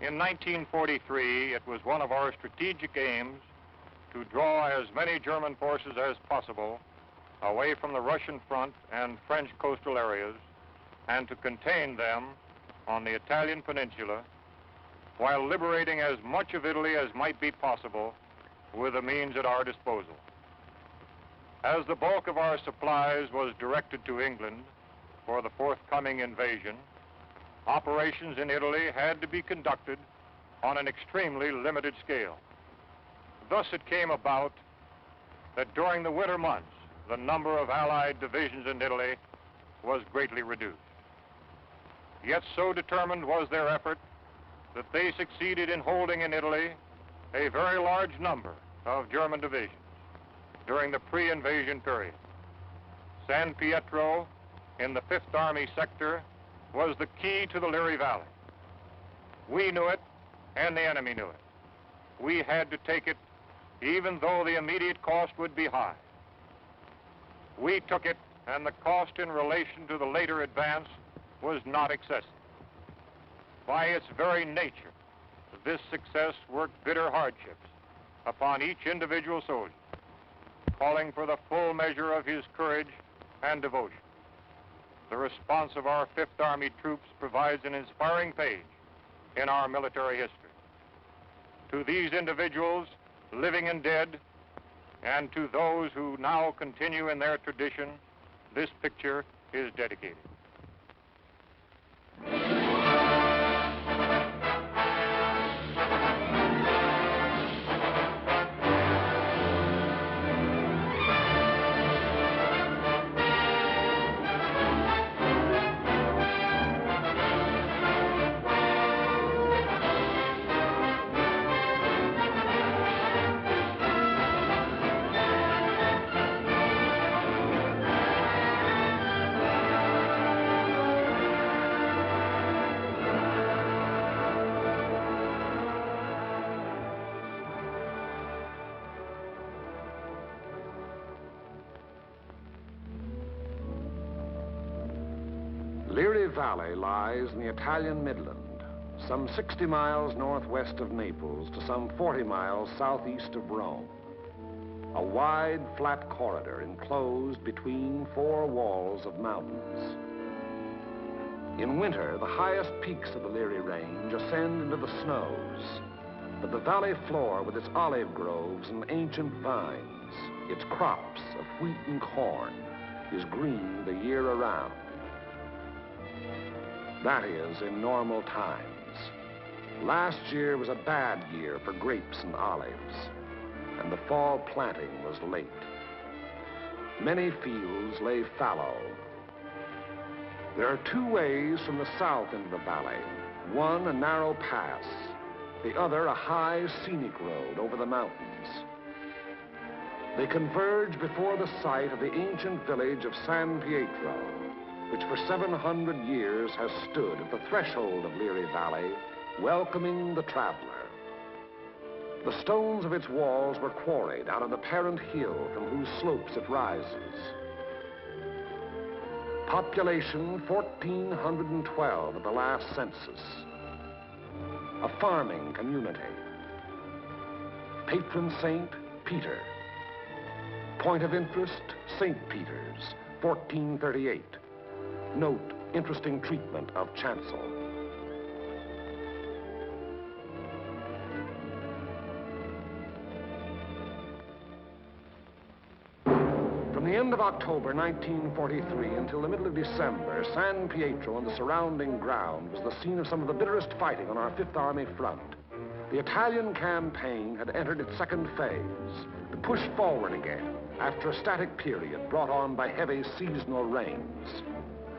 In 1943, it was one of our strategic aims to draw as many German forces as possible away from the Russian front and French coastal areas and to contain them on the Italian peninsula while liberating as much of Italy as might be possible with the means at our disposal. As the bulk of our supplies was directed to England for the forthcoming invasion, operations in Italy had to be conducted on an extremely limited scale. Thus it came about that during the winter months, the number of Allied divisions in Italy was greatly reduced. Yet so determined was their effort that they succeeded in holding in Italy a very large number of German divisions during the pre-invasion period. San Pietro in the 5th Army sector was the key to the Liri Valley. We knew it, and the enemy knew it. We had to take it, even though the immediate cost would be high. We took it, and the cost in relation to the later advance was not excessive. By its very nature, this success worked bitter hardships upon each individual soldier, calling for the full measure of his courage and devotion. The response of our 5th Army troops provides an inspiring page in our military history. To these individuals, living and dead, and to those who now continue in their tradition, this picture is dedicated. Liri Valley lies in the Italian Midland, some 60 miles northwest of Naples to some 40 miles southeast of Rome. A wide, flat corridor enclosed between 4 walls of mountains. In winter, the highest peaks of the Liri Range ascend into the snows, but the valley floor with its olive groves and ancient vines, its crops of wheat and corn, is green the year around. That is, in normal times. Last year was a bad year for grapes and olives, and the fall planting was late. Many fields lay fallow. There are 2 ways from the south into the valley. One, a narrow pass. The other, a high, scenic road over the mountains. They converge before the site of the ancient village of San Pietro, which for 700 years has stood at the threshold of Liri Valley, welcoming the traveler. The stones of its walls were quarried out of the parent hill from whose slopes it rises. Population 1,412 at the last census. A farming community. Patron saint, Peter. Point of interest, St. Peter's, 1438. Note, interesting treatment of chancel. From the end of October 1943 until the middle of December, San Pietro and the surrounding ground was the scene of some of the bitterest fighting on our 5th Army front. The Italian campaign had entered its second phase, the push forward again, after a static period brought on by heavy seasonal rains.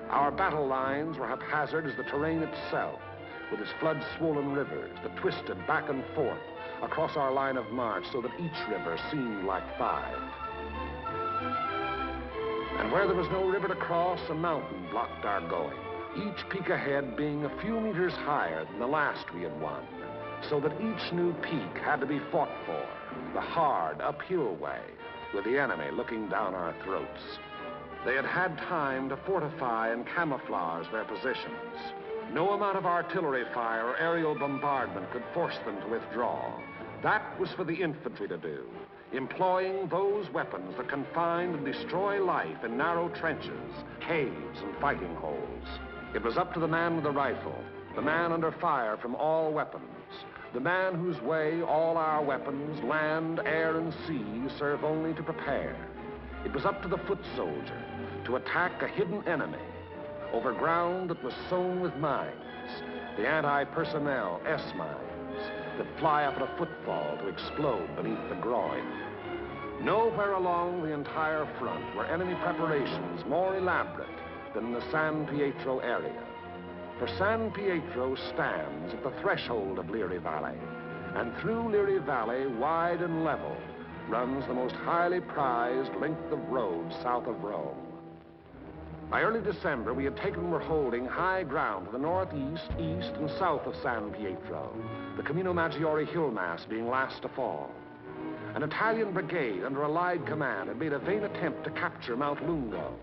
Our battle lines were haphazard as the terrain itself, with its flood-swollen rivers that twisted back and forth across our line of march so that each river seemed like 5. And where there was no river to cross, a mountain blocked our going, each peak ahead being a few meters higher than the last we had won, so that each new peak had to be fought for, the hard, uphill way, with the enemy looking down our throats. They had had time to fortify and camouflage their positions. No amount of artillery fire or aerial bombardment could force them to withdraw. That was for the infantry to do, employing those weapons that can find and destroy life in narrow trenches, caves, and fighting holes. It was up to the man with the rifle, the man under fire from all weapons, the man whose way all our weapons, land, air, and sea, serve only to prepare. It was up to the foot soldier to attack a hidden enemy over ground that was sown with mines, the anti-personnel S-mines that fly up at a footfall to explode beneath the groin. Nowhere along the entire front were enemy preparations more elaborate than in the San Pietro area. For San Pietro stands at the threshold of Liri Valley, and through Liri Valley, wide and level, runs the most highly prized length of road south of Rome. By early December, we had taken and were holding high ground to the northeast, east, and south of San Pietro, the Camino Maggiore hill mass being last to fall. An Italian brigade under Allied command had made a vain attempt to capture Mount Lungo,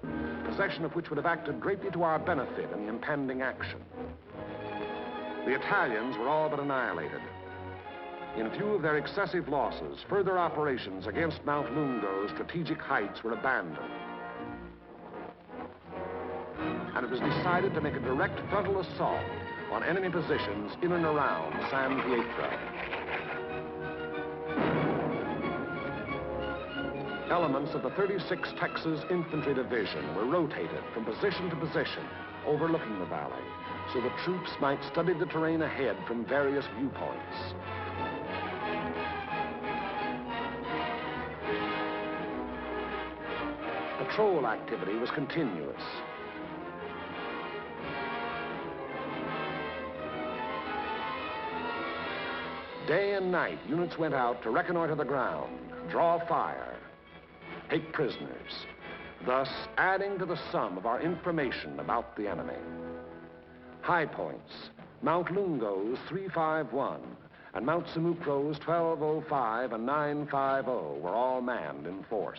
possession of which would have acted greatly to our benefit in the impending action. The Italians were all but annihilated. In view of their excessive losses, further operations against Mount Lungo's strategic heights were abandoned. And it was decided to make a direct frontal assault on enemy positions in and around San Pietro. Elements of the 36th Texas Infantry Division were rotated from position to position, overlooking the valley, so the troops might study the terrain ahead from various viewpoints. Patrol activity was continuous. Day and night, units went out to reconnoiter the ground, draw fire, take prisoners, thus adding to the sum of our information about the enemy. High points, Mount Lungo's 351 and Mount Simucro's 1205 and 950 were all manned in force.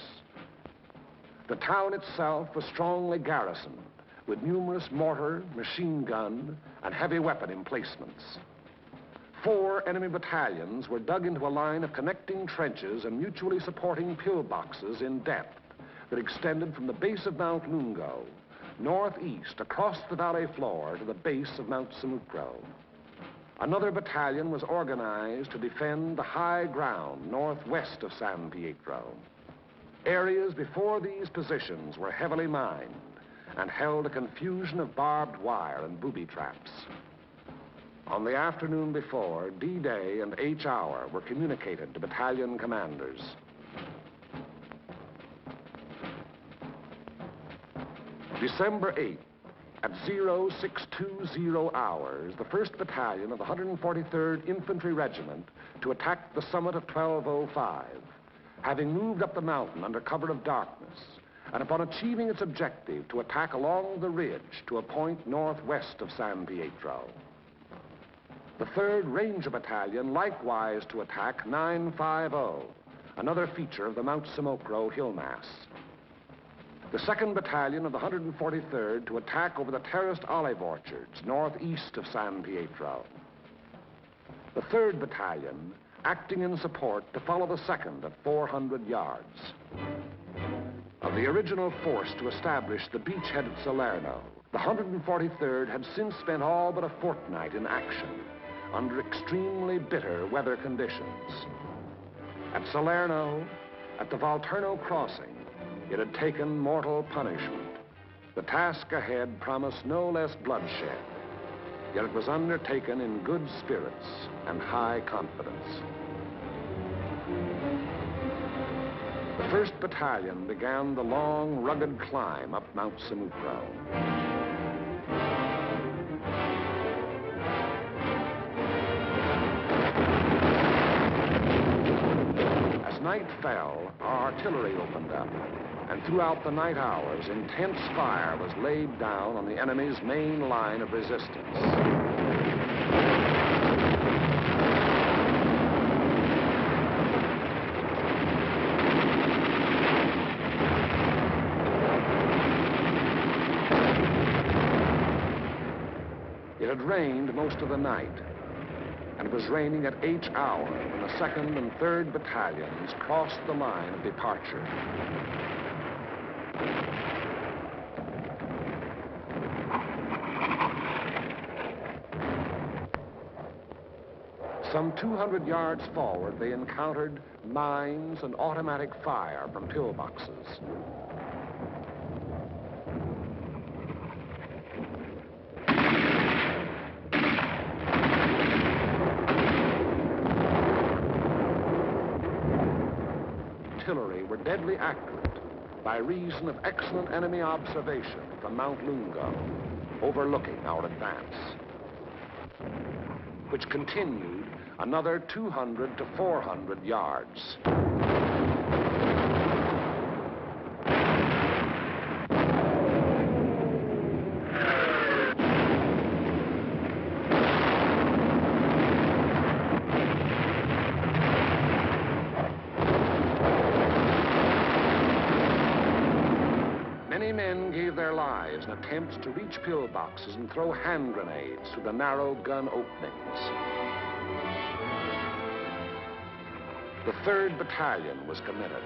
The town itself was strongly garrisoned with numerous mortar, machine gun, and heavy weapon emplacements. 4 enemy battalions were dug into a line of connecting trenches and mutually supporting pillboxes in depth that extended from the base of Mount Lungo, northeast across the valley floor to the base of Mount Simucro. Another battalion was organized to defend the high ground northwest of San Pietro. Areas before these positions were heavily mined and held a confusion of barbed wire and booby traps. On the afternoon before, D-Day and H-Hour were communicated to battalion commanders. December 8th, at 0620 hours, the 1st Battalion of the 143rd Infantry Regiment to attack the summit of 1205, having moved up the mountain under cover of darkness, and upon achieving its objective to attack along the ridge to a point northwest of San Pietro. The 3rd Ranger Battalion likewise to attack 950, another feature of the Mount Simucro hill mass. The 2nd Battalion of the 143rd to attack over the terraced olive orchards northeast of San Pietro. The 3rd Battalion acting in support to follow the 2nd at 400 yards. Of the original force to establish the beachhead at Salerno, the 143rd had since spent all but a fortnight in action under extremely bitter weather conditions. At Salerno, at the Volturno crossing, it had taken mortal punishment. The task ahead promised no less bloodshed, yet it was undertaken in good spirits and high confidence. The 1st Battalion began the long, rugged climb up Mount Simucro. As night fell, our artillery opened up, and throughout the night hours, intense fire was laid down on the enemy's main line of resistance. It had rained most of the night, and it was raining at each hour when the 2nd and 3rd Battalions crossed the line of departure. Some 200 yards forward, they encountered mines and automatic fire from pillboxes. Artillery were deadly accurate by reason of excellent enemy observation from Mount Lungo, overlooking our advance, which continued another 200 to 400 yards. Many men gave their lives in attempts to reach pillboxes and throw hand grenades through the narrow gun openings. The 3rd Battalion was committed.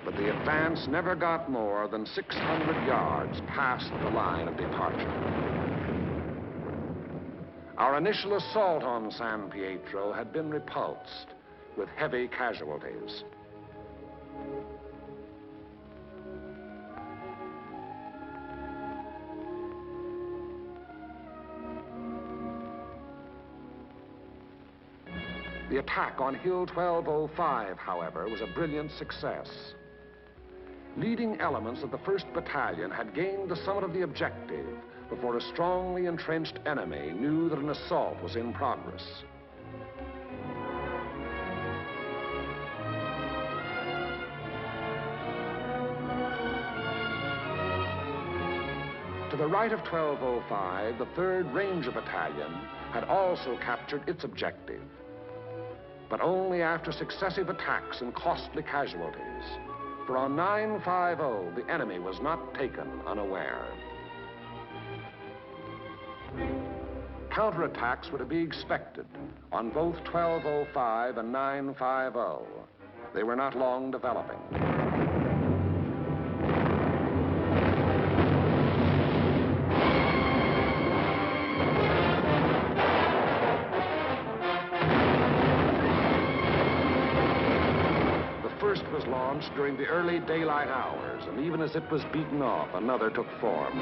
But the advance never got more than 600 yards past the line of departure. Our initial assault on San Pietro had been repulsed with heavy casualties. The attack on Hill 1205, however, was a brilliant success. Leading elements of the 1st Battalion had gained the summit of the objective before a strongly entrenched enemy knew that an assault was in progress. To the right of 1205, the 3rd Ranger Battalion had also captured its objective, but only after successive attacks and costly casualties. For on 950, the enemy was not taken unaware. Counterattacks were to be expected on both 1205 and 950. They were not long developing. The first was launched during the early daylight hours, and even as it was beaten off, another took form.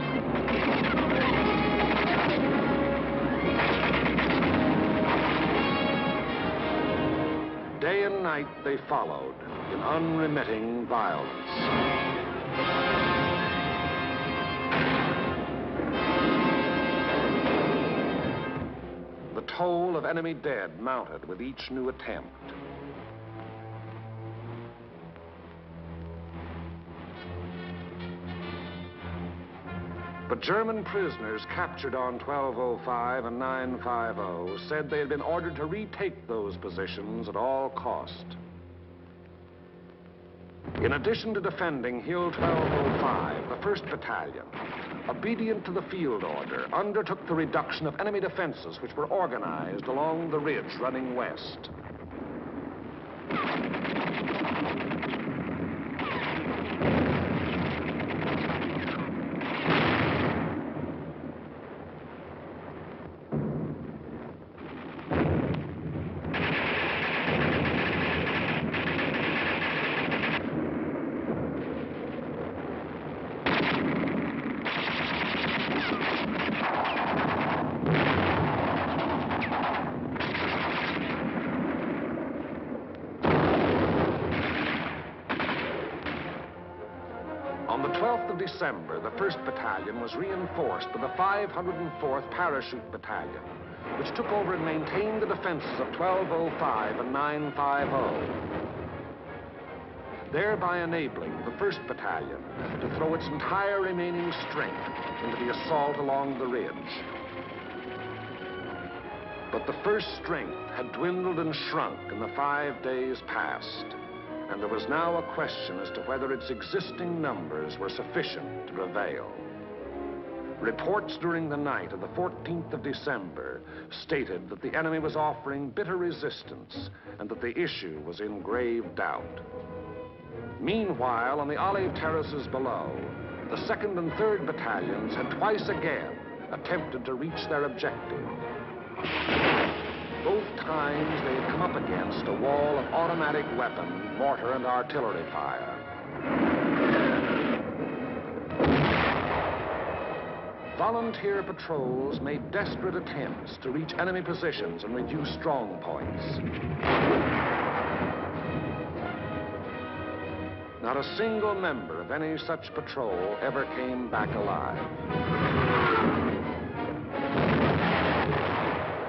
Day and night they followed in unremitting violence. The toll of enemy dead mounted with each new attempt. But German prisoners captured on 1205 and 950 said they had been ordered to retake those positions at all cost. In addition to defending Hill 1205, the 1st Battalion, obedient to the field order, undertook the reduction of enemy defenses which were organized along the ridge running west. On the 12th of December, the 1st Battalion was reinforced by the 504th Parachute Battalion, which took over and maintained the defenses of 1205 and 950. thereby enabling the 1st Battalion to throw its entire remaining strength into the assault along the ridge. But the 1st strength had dwindled and shrunk in the 5 days past, and there was now a question as to whether its existing numbers were sufficient to prevail. Reports during the night of the 14th of December stated that the enemy was offering bitter resistance and that the issue was in grave doubt. Meanwhile, on the olive terraces below, the 2nd and 3rd Battalions had twice again attempted to reach their objective. Both times they had come up against a wall of automatic weapon, mortar, and artillery fire. Volunteer patrols made desperate attempts to reach enemy positions and reduce strong points. Not a single member of any such patrol ever came back alive.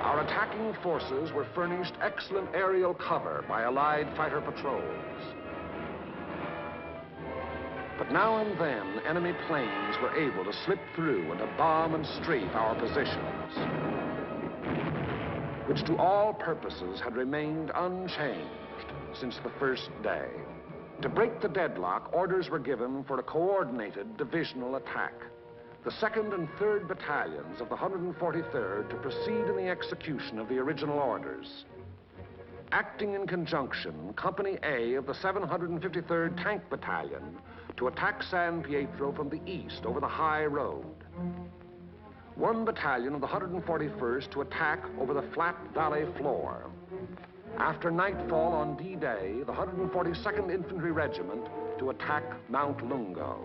Our attacking forces were furnished excellent aerial cover by Allied fighter patrols. But now and then, enemy planes were able to slip through and to bomb and strafe our positions, which to all purposes had remained unchanged since the 1st day. To break the deadlock, orders were given for a coordinated divisional attack. The 2nd and 3rd Battalions of the 143rd to proceed in the execution of the original orders. Acting in conjunction, Company A of the 753rd Tank Battalion to attack San Pietro from the east over the high road. 1 battalion of the 141st to attack over the flat valley floor. After nightfall on D-Day, the 142nd Infantry Regiment to attack Mount Lungo.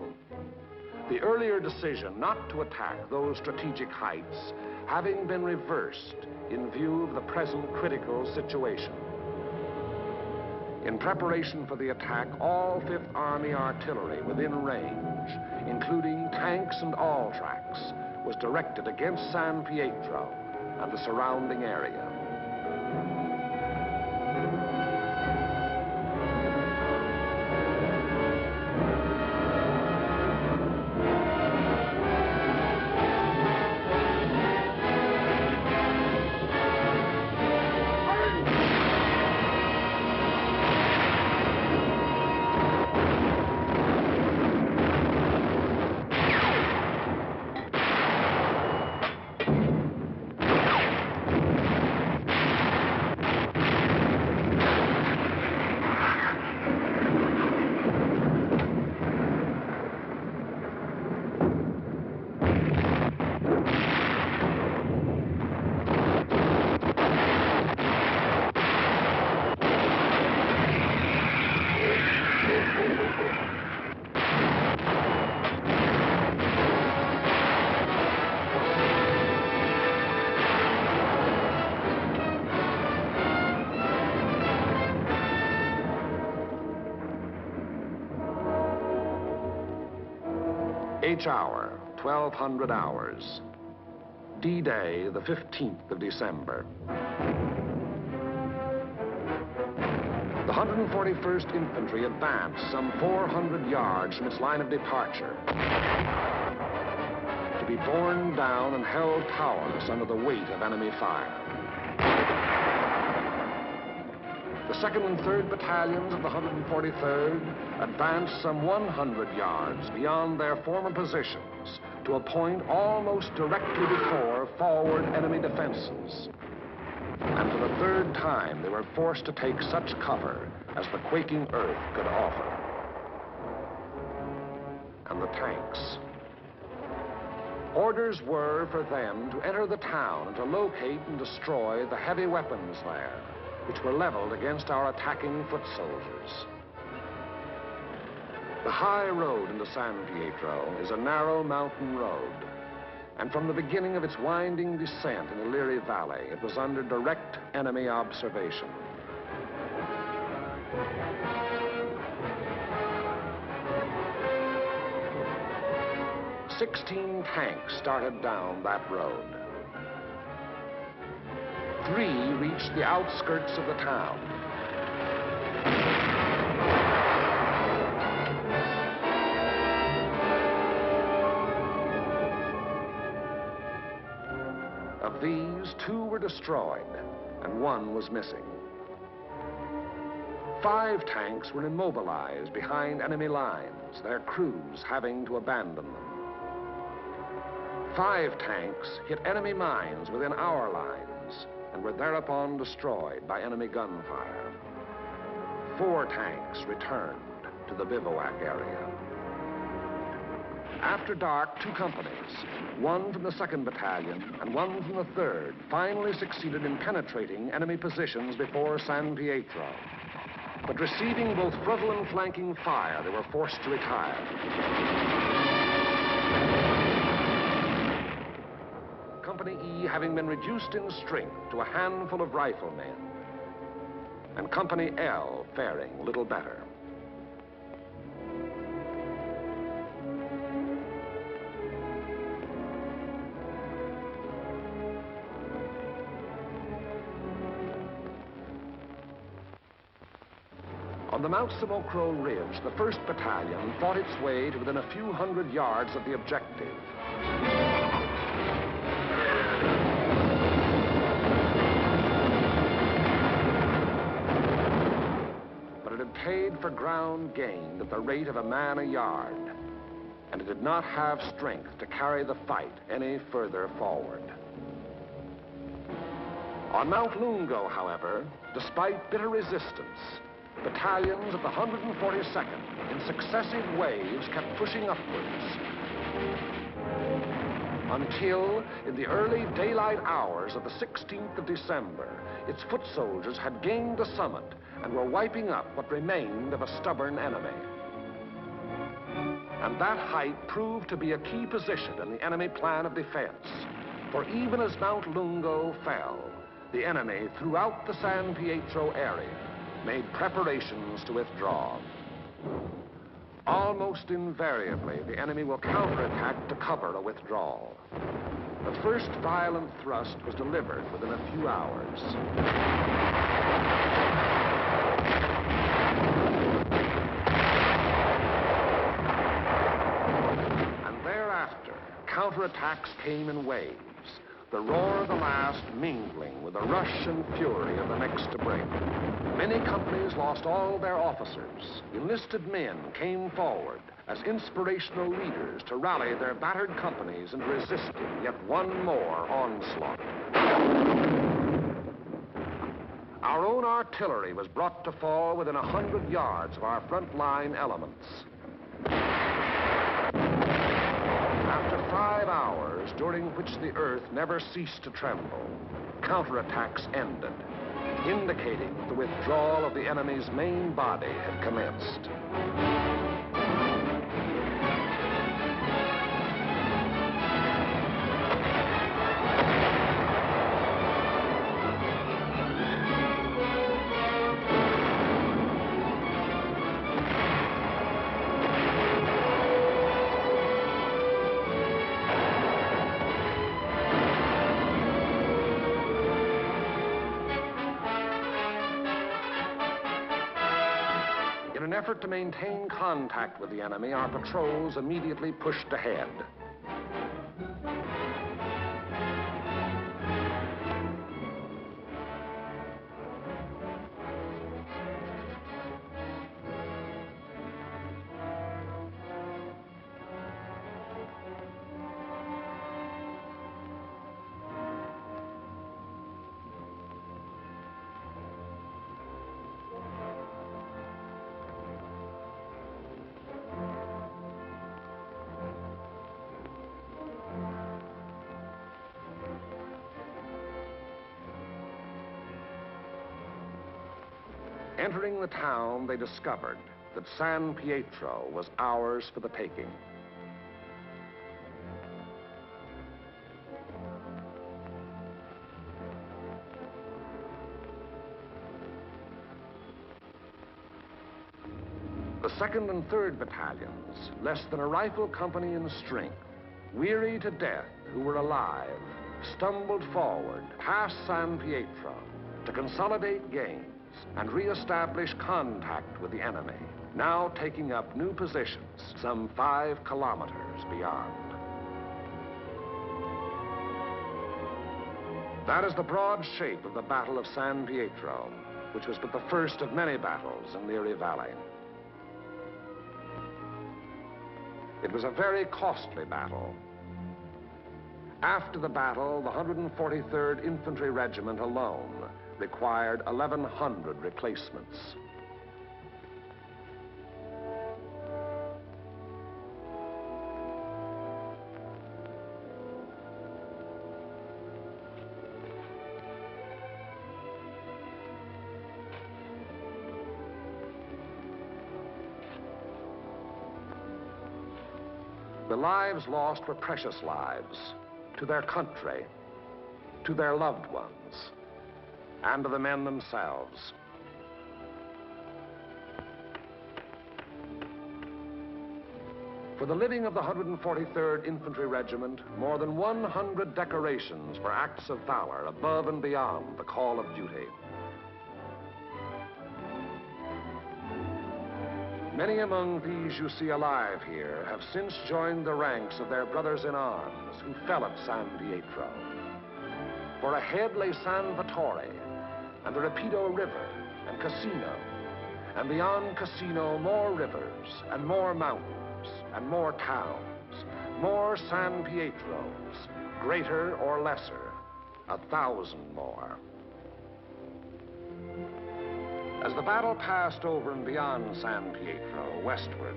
The earlier decision not to attack those strategic heights having been reversed in view of the present critical situation. In preparation for the attack, all 5th Army artillery within range, including tanks and all tracks, was directed against San Pietro and the surrounding area. H hour, 1200 hours. D-Day, the 15th of December. The 141st Infantry advanced some 400 yards from its line of departure, to be borne down and held powerless under the weight of enemy fire. The 2nd and 3rd Battalions of the 143rd advanced some 100 yards beyond their former positions to a point almost directly before forward enemy defenses. And for the 3rd time, they were forced to take such cover as the quaking earth could offer. And the tanks. Orders were for them to enter the town and to locate and destroy the heavy weapons there, which were leveled against our attacking foot soldiers. The high road into San Pietro is a narrow mountain road, and from the beginning of its winding descent in the Liri Valley, it was under direct enemy observation. "16 tanks started down that road. 3 reached the outskirts of the town. Of these, 2 were destroyed, and 1 was missing. 5 tanks were immobilized behind enemy lines, their crews having to abandon them. 5 tanks hit enemy mines within our lines and were thereupon destroyed by enemy gunfire. 4 tanks returned to the bivouac area. After dark, 2 companies, 1 from the 2nd Battalion and 1 from the 3rd, finally succeeded in penetrating enemy positions before San Pietro. But receiving both frontal and flanking fire, they were forced to retire. Company E having been reduced in strength to a handful of riflemen, and Company L faring little better. On the Mount Samocro Ridge, the 1st Battalion fought its way to within a few hundred yards of the objective. But it had paid for ground gained at the rate of a man a yard, and it did not have strength to carry the fight any further forward. On Mount Lungo, however, despite bitter resistance, battalions of the 142nd, in successive waves, kept pushing upwards, until, in the early daylight hours of the 16th of December, its foot soldiers had gained the summit and were wiping up what remained of a stubborn enemy. And that height proved to be a key position in the enemy plan of defense, for even as Mount Lungo fell, the enemy throughout the San Pietro area made preparations to withdraw. Almost invariably, the enemy will counterattack to cover a withdrawal. The first violent thrust was delivered within a few hours. And thereafter, counterattacks came in waves, the roar of the last mingling with the rush and fury of the next to break. Many companies lost all their officers. Enlisted men came forward as inspirational leaders to rally their battered companies into resisting yet one more onslaught. Our own artillery was brought to fall within 100 yards of our front-line elements. After 5 hours, during which the earth never ceased to tremble, counterattacks ended, indicating that the withdrawal of the enemy's main body had commenced. In an effort to maintain contact with the enemy, our patrols immediately pushed ahead. Entering the town, they discovered that San Pietro was ours for the taking. The 2nd and 3rd battalions, less than a rifle company in strength, weary to death who were alive, stumbled forward past San Pietro to consolidate gains and re-establish contact with the enemy, now taking up new positions some 5 kilometers beyond. That is the broad shape of the Battle of San Pietro, which was but the first of many battles in the Erie Valley. It was a very costly battle. After the battle, the 143rd Infantry Regiment alone required 1,100 replacements. The lives lost were precious lives to their country, to their loved ones, and to the men themselves. For the living of the 143rd Infantry Regiment, more than 100 decorations for acts of valor above and beyond the call of duty. Many among these you see alive here have since joined the ranks of their brothers in arms who fell at San Pietro. For ahead lay San Vittore and the Rapido River and Cassino, and beyond Cassino more rivers and more mountains and more towns, more San Pietros, greater or lesser, 1,000 more. As the battle passed over and beyond San Pietro, westward,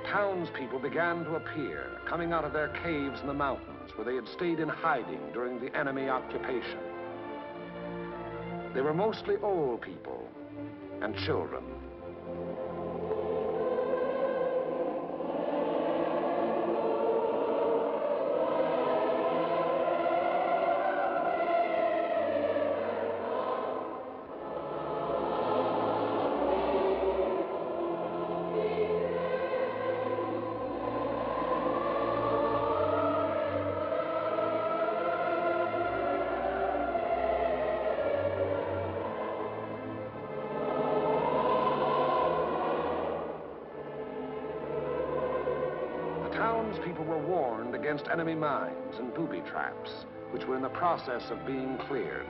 townspeople began to appear, coming out of their caves in the mountains where they had stayed in hiding during the enemy occupation. They were mostly old people and children. Townspeople were warned against enemy mines and booby traps, which were in the process of being cleared.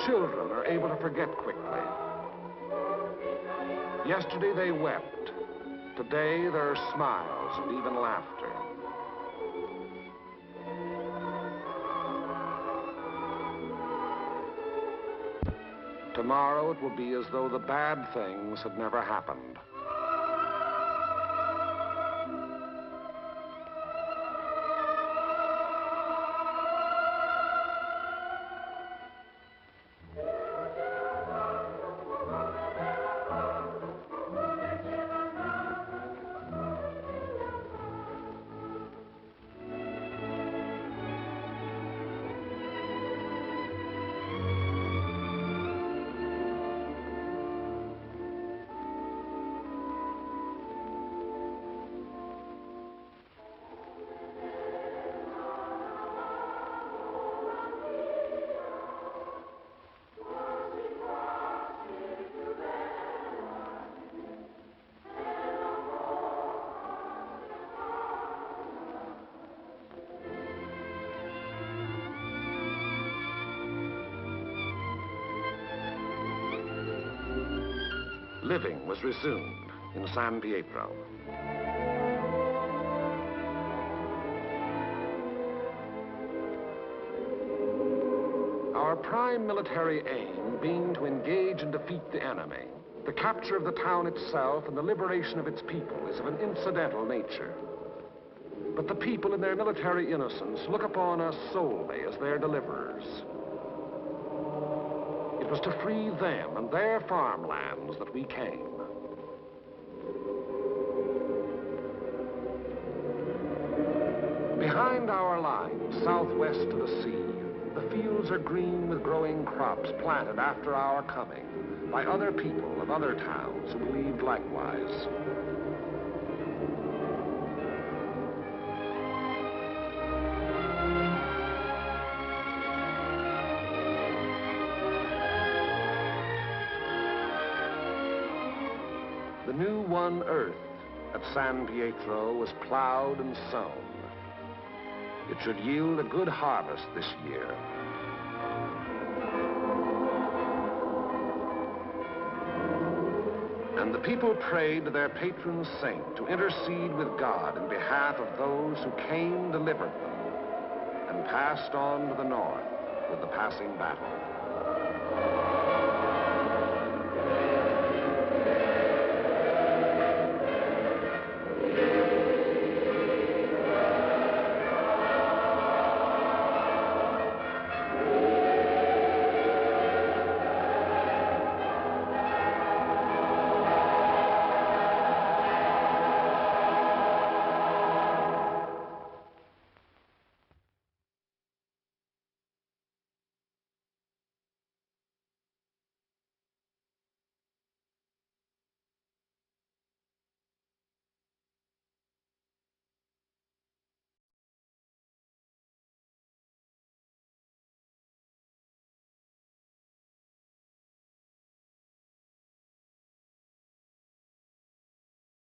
Children are able to forget quickly. Yesterday they wept. Today there are smiles and even laughter. Tomorrow it will be as though the bad things had never happened. Living was resumed in San Pietro. Our prime military aim being to engage and defeat the enemy, the capture of the town itself and the liberation of its people is of an incidental nature. But the people in their military innocence look upon us solely as their deliverers. It was to free them and their farmlands that we came. Behind our lines, southwest to the sea, the fields are green with growing crops planted after our coming by other people of other towns who believed likewise. The new won earth at San Pietro was plowed and sown. It should yield a good harvest this year. And the people prayed to their patron saint to intercede with God in behalf of those who came, delivered them, and passed on to the north with the passing battle.